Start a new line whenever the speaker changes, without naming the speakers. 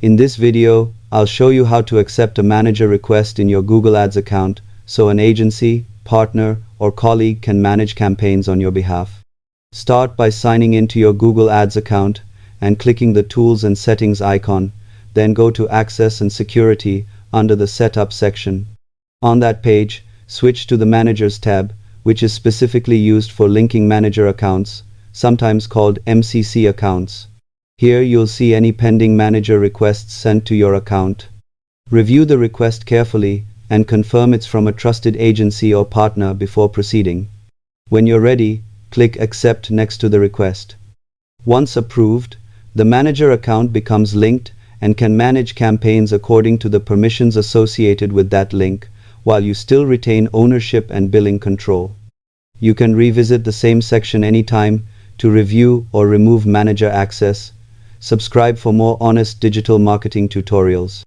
In this video, I'll show you how to accept a manager request in your Google Ads account so an agency, partner, or colleague can manage campaigns on your behalf. Start by signing into your Google Ads account and clicking the Tools and Settings icon, then go to Access and Security under the Setup section. On that page, switch to the Managers tab, which is specifically used for linking manager accounts, sometimes called MCC accounts. Here you'll see any pending manager requests sent to your account. Review the request carefully and confirm it's from a trusted agency or partner before proceeding. When you're ready, click Accept next to the request. Once approved, the manager account becomes linked and can manage campaigns according to the permissions associated with that link, while you still retain ownership and billing control. You can revisit the same section anytime to review or remove manager access. Subscribe for more honest digital marketing tutorials.